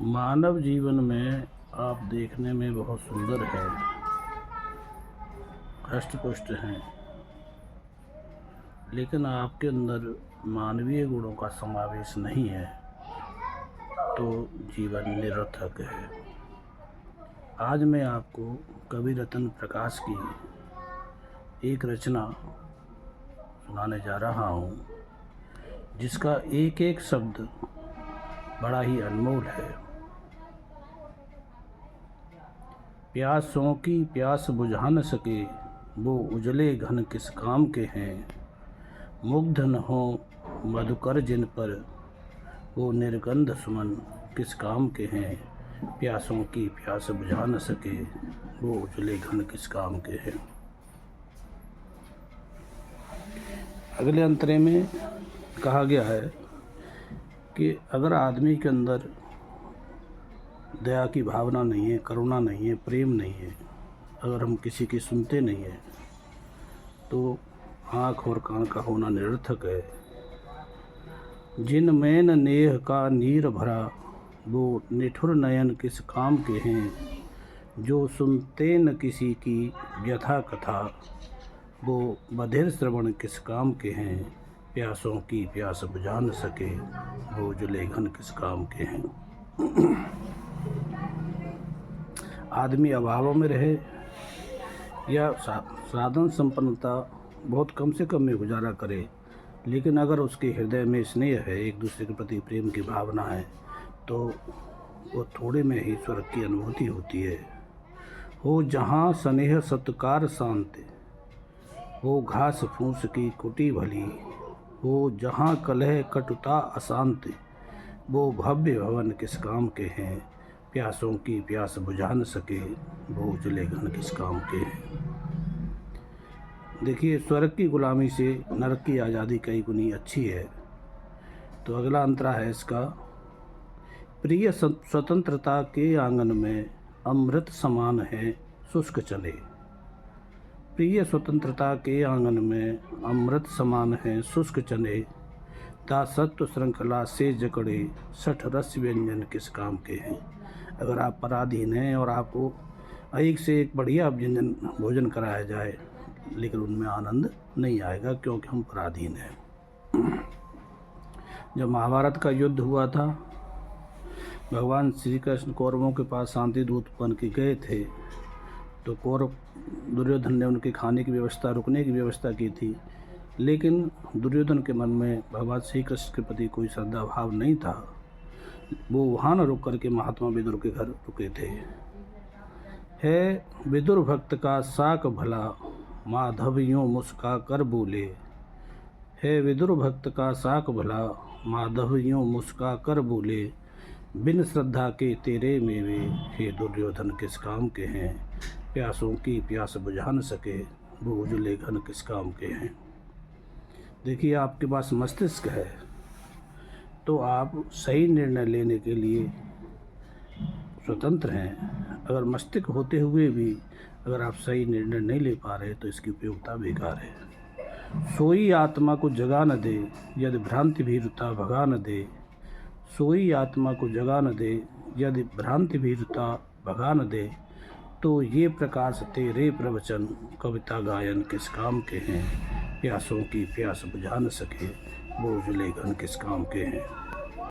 मानव जीवन में आप देखने में बहुत सुंदर है, हष्ट-पुष्ट हैं, लेकिन आपके अंदर मानवीय गुणों का समावेश नहीं है, तो जीवन निरर्थक है। आज मैं आपको कवि रतन प्रकाश की एक रचना सुनाने जा रहा हूँ, जिसका एक एक शब्द बड़ा ही अनमोल है। प्यासों की प्यास बुझा न सके वो उजले घन किस काम के हैं। मुग्ध न हो मधुकर जिन पर वो निर्गंध सुमन किस काम के हैं। प्यासों की प्यास बुझा न सके वो उजले घन किस काम के हैं। अगले अंतरे में कहा गया है कि अगर आदमी के अंदर दया की भावना नहीं है, करुणा नहीं है, प्रेम नहीं है, अगर हम किसी की सुनते नहीं हैं, तो आँख और कान का होना निरर्थक है। जिन में न नेह का नीर भरा वो निठुर नयन किस काम के हैं। जो सुनते न किसी की व्यथा कथा वो बधिर श्रवण किस काम के हैं। प्यासों की प्यास बुझा न सके वो उजले घन किस काम के हैं। आदमी अभाव में रहे या साधन संपन्नता बहुत कम से कम में गुजारा करे, लेकिन अगर उसके हृदय में स्नेह है, एक दूसरे के प्रति प्रेम की भावना है, तो वो थोड़े में ही स्वर्ग की अनुभूति होती है। हो जहाँ स्नेह सत्कार शांति वो घास फूस की कुटी भली। हो जहाँ कलह कटुता अशांति वो भव्य भवन किस काम के हैं। प्यासों की प्यास बुझा न सके वो उजले घन किस काम के हैं। देखिए, स्वर्ग की गुलामी से नरक की आज़ादी कई गुनी अच्छी है। तो अगला अंतरा है इसका। प्रिय स्वतंत्रता के आंगन में अमृत समान है शुष्क चले। प्रिय स्वतंत्रता के आंगन में अमृत समान है शुष्क चले। दासत्व श्रृंखला से जकड़े सठ रस व्यंजन किस काम के हैं। अगर आप पराधीन हैं और आपको एक से एक बढ़िया व्यंजन भोजन कराया जाए, लेकिन उनमें आनंद नहीं आएगा, क्योंकि हम पराधीन हैं। जब महाभारत का युद्ध हुआ था, भगवान श्री कृष्ण कौरवों के पास शांति दूत बन के गए थे, तो कौरव दुर्योधन ने उनके खाने की व्यवस्था, रुकने की व्यवस्था की थी, लेकिन दुर्योधन के मन में भगवान श्री कृष्ण के प्रति कोई श्रद्धा भाव नहीं था। वो वहाँ न रुक करके महात्मा विदुर के घर रुके थे। है विदुर भक्त का साक भला माधव यूँ मुस्का कर बोले। है विदुर भक्त का साक भला माधव यूँ मुस्का कर बोले। बिन श्रद्धा के तेरे मेवे हे दुर्योधन किस काम के हैं। प्यासों की प्यास बुझा न सके वो उजले घन किस काम के हैं। देखिए, आपके पास मस्तिष्क है तो आप सही निर्णय लेने के लिए स्वतंत्र हैं। अगर मस्तिष्क होते हुए भी अगर आप सही निर्णय नहीं ले पा रहे, तो इसकी उपयोगिता बेकार है। सोई आत्मा को जगा न दे यदि भ्रांति भीरुता भगा न दे। सोई आत्मा को जगा न दे यदि भ्रांति भीरुता भगा न दे। तो ये प्रकाश तेरे प्रवचन कविता गायन किस काम के हैं। प्यासों की प्यास बुझा न सके वो उजले घन किस काम के हैं।